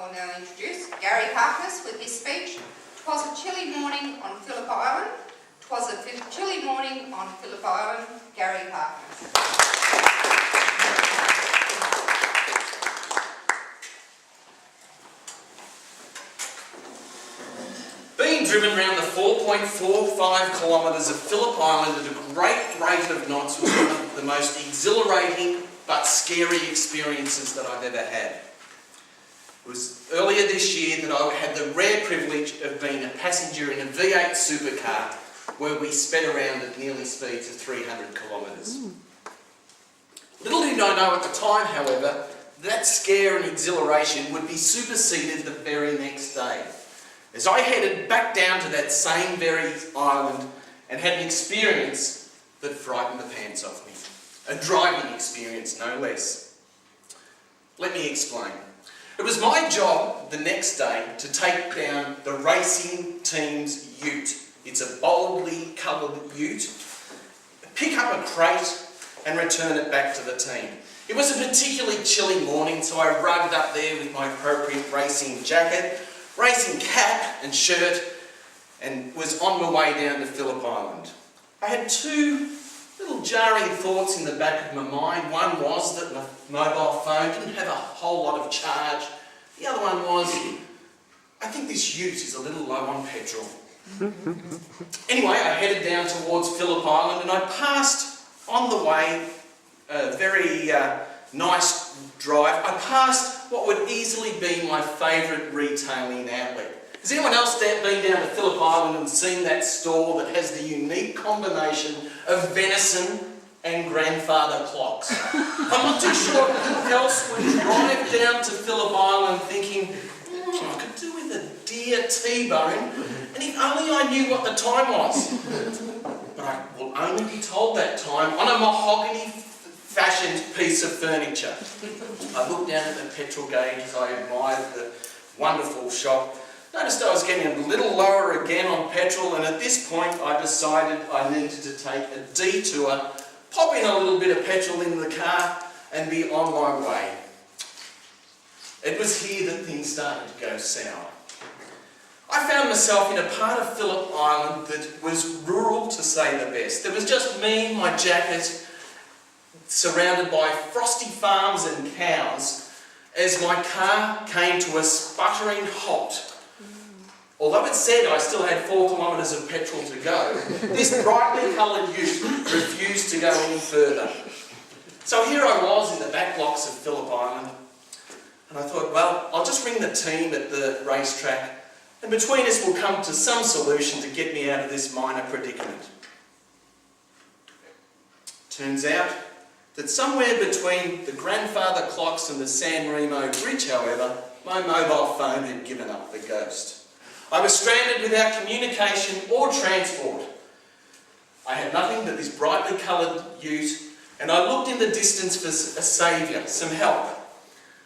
will now introduce Gary Harkness with his speech, "'Twas a chilly morning on Phillip Island." "'Twas a chilly morning on Phillip Island," Gary Harkness. Being driven around the 4.45 kilometres of Phillip Island at a great rate of knots was one of the most exhilarating but scary experiences that I've ever had. It was earlier this year that I had the rare privilege of being a passenger in a V8 supercar where we sped around at nearly speeds of 300 kilometres. Little did I know at the time, however, that scare and exhilaration would be superseded the very next day, as I headed back down to that same very island and had an experience that frightened the pants off me. A driving experience, no less. Let me explain. It was my job the next day to take down the racing team's ute. It's a boldly coloured ute. Pick up a crate and return it back to the team. It was a particularly chilly morning, so I rugged up there with my appropriate racing jacket, racing cap and shirt, and was on my way down to Phillip Island. I had two little jarring thoughts in the back of my mind. One was that my mobile phone didn't have a whole lot of charge. The other one was, I think this ute is a little low on petrol. Anyway, I headed down towards Phillip Island and I passed on the way a very nice drive. I passed what would easily be my favourite retailing outlet. Has anyone else been down to Phillip Island and seen that store that has the unique combination of venison and grandfather clocks? I'm not too sure who else would drive down to Phillip Island thinking, I could do with a deer T-bone, and if only I knew what the time was. But I will only be told that time on a mahogany-fashioned piece of furniture. I looked down at the petrol gauge as I admired the wonderful shop. Noticed I was getting a little lower again on petrol, and at this point I decided I needed to take a detour, pop in a little bit of petrol in the car and be on my way. It was here that things started to go sour. I found myself in a part of Phillip Island that was rural to say the best. There was just me, my jacket, surrounded by frosty farms and cows, as my car came to a sputtering halt. Although it said I still had 4 kilometres of petrol to go, this brightly coloured ute refused to go any further. So here I was in the back blocks of Phillip Island, and I thought, well, I'll just ring the team at the racetrack, and between us we'll come to some solution to get me out of this minor predicament. Turns out that somewhere between the grandfather clocks and the San Remo Bridge, however, my mobile phone had given up the ghost. I was stranded without communication or transport. I had nothing but this brightly coloured ute, and I looked in the distance for a saviour, some help.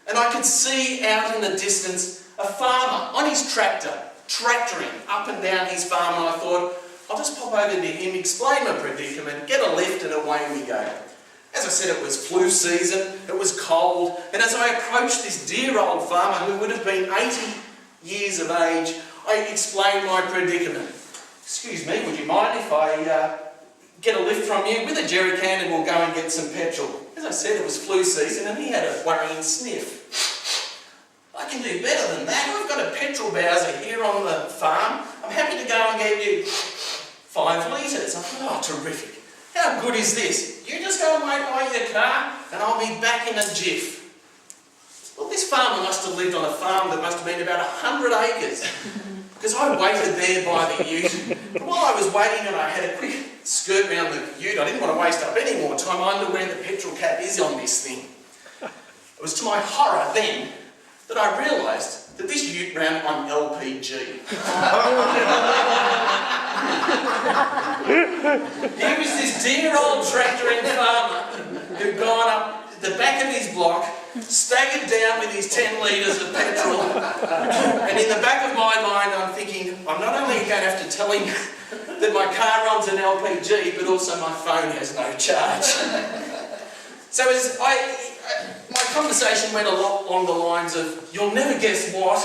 And I could see out in the distance a farmer on his tractor, tractoring up and down his farm, and I thought, I'll just pop over to him, explain my predicament, get a lift, and away we go. As I said, it was flu season, it was cold, and as I approached this dear old farmer who would have been 80 years of age, I explained my predicament. Excuse me, would you mind if I get a lift from you with a jerry can and we'll go and get some petrol? As I said, it was flu season and he had a worrying sniff. I can do better than that. We've got a petrol bowser here on the farm. I'm happy to go and get you 5 litres. I thought, oh, terrific. How good is this? You just go and wait by your car and I'll be back in a jiff. Well, this farmer must have lived on a farm that must have been about 100 acres. Because I waited there by the ute, and while I was waiting and I had a quick skirt round the ute, I didn't want to waste up any more time. I wonder where the petrol cap is on this thing. It was to my horror then that I realised that this ute ran on LPG. Here was this dear old tractoring farmer who'd gone up the back of his block, staggered down with his 10 litres of petrol, and in the back of my mind I'm thinking, I'm not only going to have to tell him that my car runs on LPG, but also my phone has no charge. So as my conversation went a lot along the lines of, "You'll never guess what.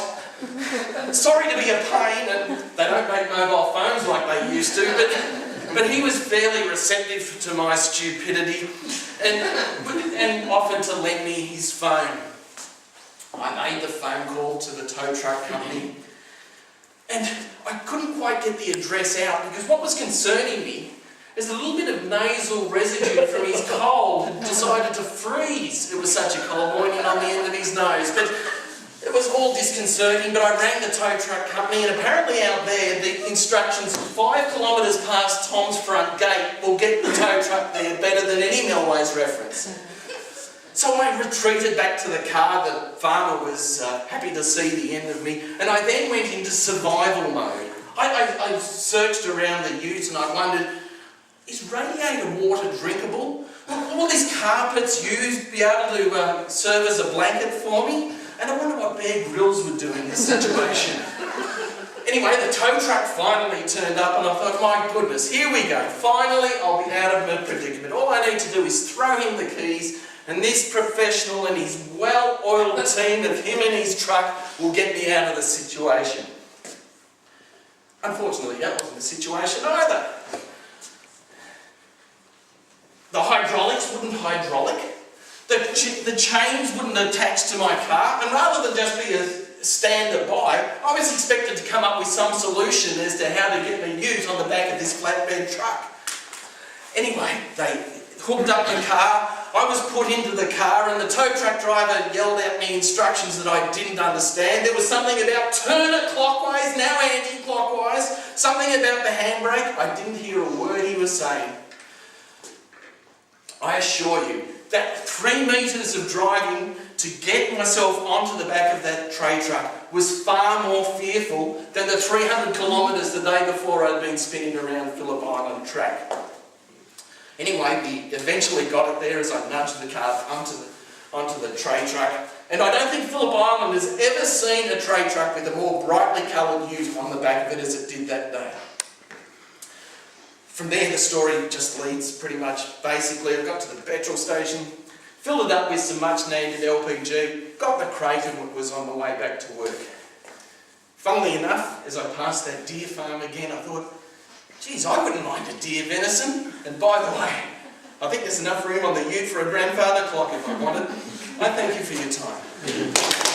Sorry to be a pain," and they don't make mobile phones like they used to, but he was fairly receptive to my stupidity and offered to lend me his phone. I made the phone call to the tow truck company, and I couldn't quite get the address out because what was concerning me is a little bit of nasal residue from his cold had decided to freeze. It was such a cold morning on the end of his nose. But it was all disconcerting, but I rang the tow truck company, and apparently out there the instructions 5 kilometres past Tom's front gate will get the tow truck there better than any Melways reference. So I retreated back to the car. The farmer was happy to see the end of me, and I then went into survival mode. I searched around the ute and I wondered, is radiator water drinkable? Will these carpets be able to serve as a blanket for me? And I wonder what Bear Grylls would do in this situation. Anyway, the tow truck finally turned up and I thought, my goodness, here we go. Finally, I'll be out of my predicament. All I need to do is throw him the keys and this professional and his well-oiled team of him and his truck will get me out of the situation. Unfortunately, that wasn't the situation either. The hydraulics wouldn't hydraulic. The chains wouldn't attach to my car, and rather than just be a stand-by, I was expected to come up with some solution as to how to get my ute on the back of this flatbed truck. Anyway, they hooked up the car, I was put into the car, and the tow truck driver yelled at me instructions that I didn't understand. There was something about turn it clockwise, now anti-clockwise, something about the handbrake. I didn't hear a word he was saying. I assure you, that 3 metres of driving to get myself onto the back of that tray truck was far more fearful than the 300 kilometres the day before I'd been spinning around Phillip Island track. Anyway, we eventually got it there as I nudged the car onto the tray truck. And I don't think Phillip Island has ever seen a tray truck with a more brightly coloured ute on the back of it as it did that day. From there, the story just leads pretty much, basically, I got to the petrol station, filled it up with some much-needed LPG, got the crate and was on the way back to work. Funnily enough, as I passed that deer farm again, I thought, geez, I wouldn't mind a deer venison. And by the way, I think there's enough room on the ute for a grandfather clock if I wanted. I thank you for your time.